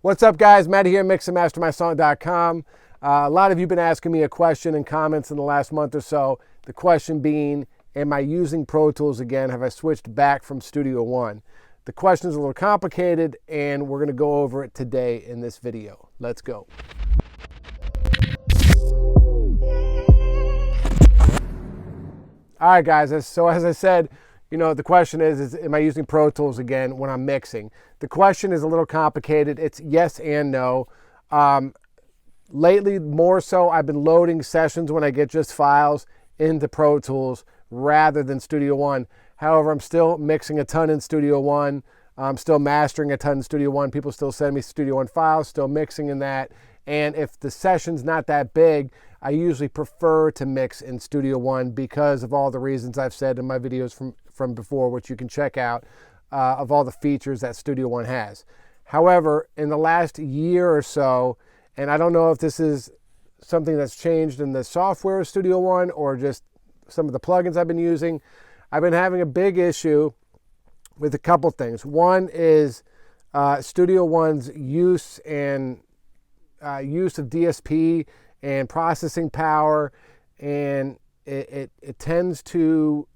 What's up, guys? Matty here, mixandmastermysong.com. A lot of you have been asking me a question in comments in the last month or so. The question being, am I using Pro Tools again? Have I switched back from Studio One? The question is a little complicated, and we're going to go over it today in this video. Let's go. All right, guys. So as I said, the question is am I using Pro Tools again when I'm mixing? The question is a little complicated. It's yes and no. Lately, more so, I've been loading sessions when I get just files into Pro Tools rather than Studio One. However, I'm still mixing a ton in Studio One. I'm still mastering a ton in Studio One. People still send me Studio One files, still mixing in that. And if the session's not that big, I usually prefer to mix in Studio One because of all the reasons I've said in my videos from before, which you can check out, of all the features that Studio One has. However, in the last year or so, and I don't know if this is something that's changed in the software of Studio One or just some of the plugins I've been using, I've been having a big issue with a couple things. One is Studio One's use of DSP and processing power, and it tends to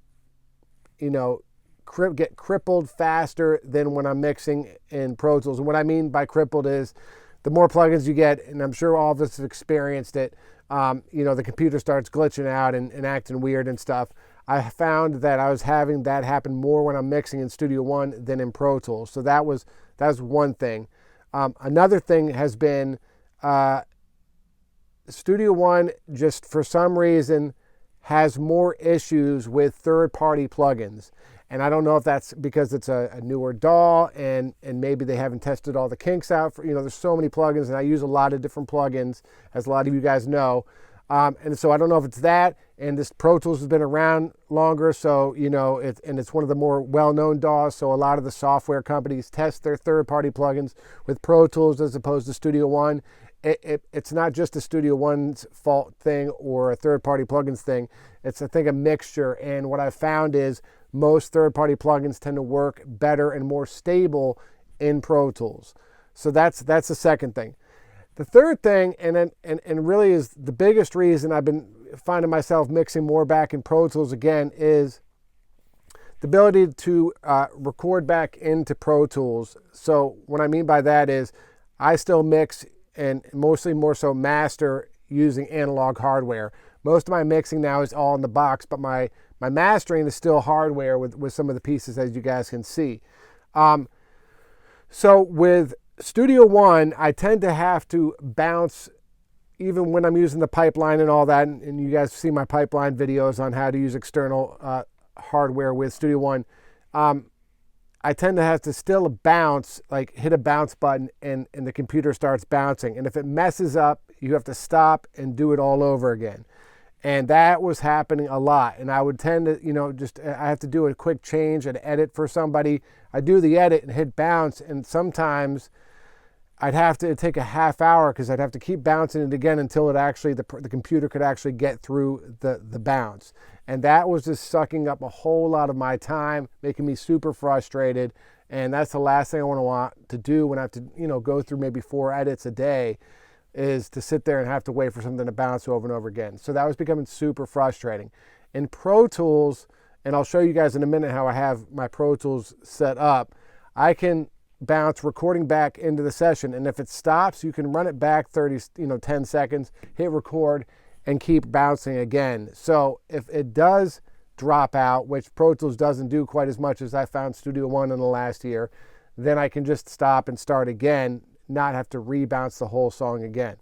get crippled faster than when I'm mixing in Pro Tools. And what I mean by crippled is the more plugins you get, and I'm sure all of us have experienced it, the computer starts glitching out and acting weird and stuff. I found that I was having that happen more when I'm mixing in Studio One than in Pro Tools. So that was one thing. Another thing has been Studio One, just for some reason, has more issues with third-party plugins. And I don't know if that's because it's a newer DAW and maybe they haven't tested all the kinks out. There's so many plugins, and I use a lot of different plugins, as a lot of you guys know. And so I don't know if it's that, and this Pro Tools has been around longer, so, it's one of the more well-known DAWs, so a lot of the software companies test their third-party plugins with Pro Tools as opposed to Studio One. It's not just a Studio One's fault thing or a third-party plugins thing. It's, I think, a mixture. And what I've found is most third-party plugins tend to work better and more stable in Pro Tools. So that's the second thing. The third thing, and really is the biggest reason I've been finding myself mixing more back in Pro Tools again, is the ability to record back into Pro Tools. So what I mean by that is I still mix and mostly more so master using analog hardware. Most of my mixing now is all in the box, but my mastering is still hardware with some of the pieces, as you guys can see. So with Studio One, I tend to have to bounce, even when I'm using the pipeline and all that, and you guys see my pipeline videos on how to use external hardware with Studio One. I tend to have to still bounce, like hit a bounce button and the computer starts bouncing. And if it messes up, you have to stop and do it all over again. And that was happening a lot. And I would tend to, I have to do a quick change and edit for somebody. I do the edit and hit bounce, and sometimes I'd have to take a half hour because I'd have to keep bouncing it again until it actually, the computer could actually get through the bounce. And that was just sucking up a whole lot of my time, making me super frustrated. And that's the last thing I want to do when I have to, go through maybe 4 edits a day, is to sit there and have to wait for something to bounce over and over again. So that was becoming super frustrating. In Pro Tools, and I'll show you guys in a minute how I have my Pro Tools set up, I can bounce recording back into the session, and if it stops, you can run it back 10 seconds, hit record, and keep bouncing again. So if it does drop out, which Pro Tools doesn't do quite as much as I found Studio One in the last year, then I can just stop and start again, not have to rebounce the whole song again.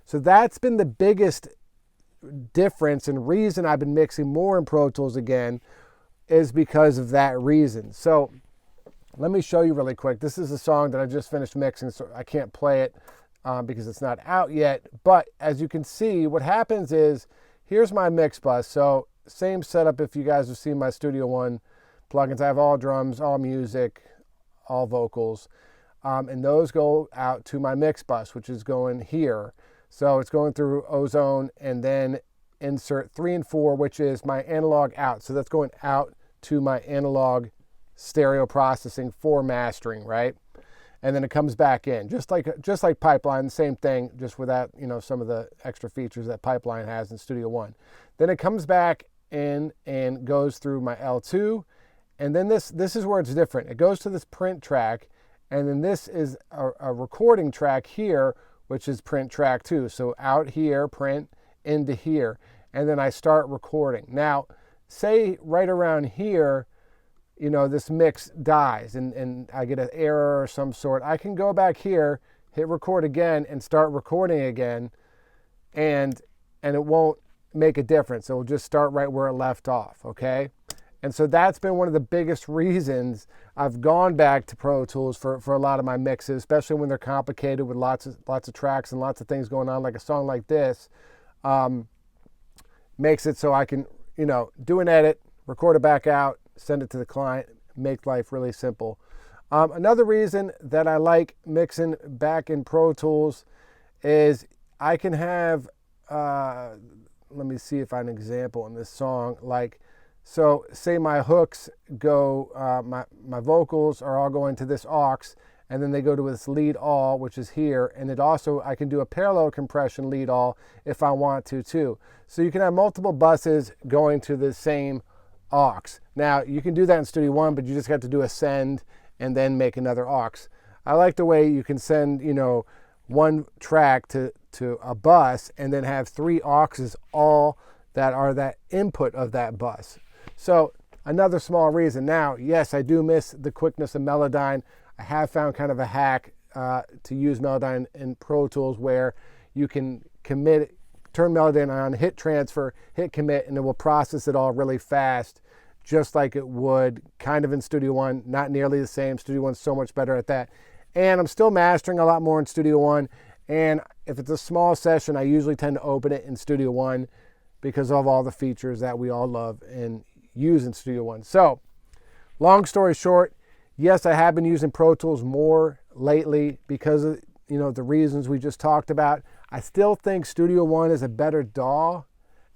So that's been the biggest difference and reason I've been mixing more in Pro Tools again, is because of that reason. So let me show you really quick. This is a song that I just finished mixing, so I can't play it because it's not out yet. But as you can see, what happens is, here's my mix bus. So same setup if you guys have seen my Studio One plugins. I have all drums, all music, all vocals. And those go out to my mix bus, which is going here. So it's going through Ozone and then insert 3 and 4, which is my analog out. So that's going out to my analog stereo processing for mastering, right? and then it comes back in, just like Pipeline, same thing, just without, you know, some of the extra features that Pipeline has in Studio One. Then it comes back in and goes through my L2, and then this is where it's different. It goes to this print track, and then this is a recording track here, which is print track 2. So out here, print, into here, and then I start recording. Now, say right around here, you know, this mix dies and I get an error or some sort. I can go back here, hit record again, and start recording again, and it won't make a difference. It will just start right where it left off, okay? And so that's been one of the biggest reasons I've gone back to Pro Tools for a lot of my mixes, especially when they're complicated with lots of tracks and lots of things going on, like a song like this. Makes it so I can, you know, do an edit, record it back out, send it to the client, make life really simple. Another reason that I like mixing back in Pro Tools is I can have, let me see if I have an example in this song. Like, so say my hooks go, my vocals are all going to this aux, and then they go to this lead all, which is here, and it also, I can do a parallel compression lead all if I want to too. So you can have multiple buses going to the same aux. Now, you can do that in Studio One, but you just got to do a send and then make another aux. I like the way you can send, you know, one track to a bus and then have 3 auxes all that are that input of that bus. So another small reason. Now, yes, I do miss the quickness of Melodyne. I have found kind of a hack to use Melodyne in Pro Tools where you can commit, turn Melodyne on, hit transfer, hit commit, and it will process it all really fast, just like it would kind of in Studio One. Not nearly the same. Studio One's so much better at that. And I'm still mastering a lot more in Studio One. And if it's a small session, I usually tend to open it in Studio One because of all the features that we all love and use in Studio One. So, long story short, yes, I have been using Pro Tools more lately because of, you know, the reasons we just talked about. I still think Studio One is a better DAW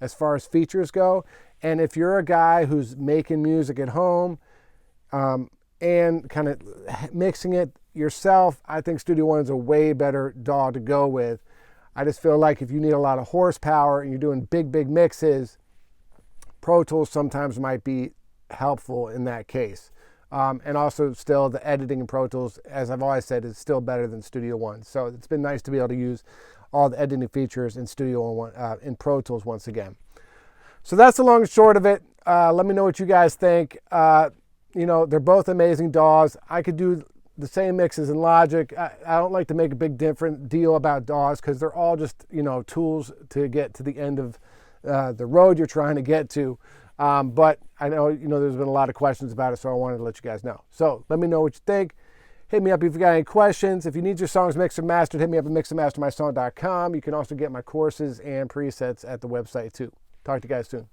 as far as features go. And if you're a guy who's making music at home and kind of mixing it yourself, I think Studio One is a way better DAW to go with. I just feel like if you need a lot of horsepower and you're doing big mixes, Pro Tools sometimes might be helpful in that case. And also still the editing in Pro Tools, as I've always said, is still better than Studio One. So it's been nice to be able to use all the editing features in Studio One, in Pro Tools once again. So that's the long and short of it. Let me know what you guys think. You know, they're both amazing DAWs. I could do the same mixes in Logic. I don't like to make a big different deal about DAWs because they're all just, you know, tools to get to the end of the road you're trying to get to. But I know, you know, there's been a lot of questions about it, so I wanted to let you guys know. So let me know what you think. Hit me up if you got any questions. If you need your songs mixed or mastered, hit me up at mixandmastermysong.com. You can also get my courses and presets at the website too. Talk to you guys soon.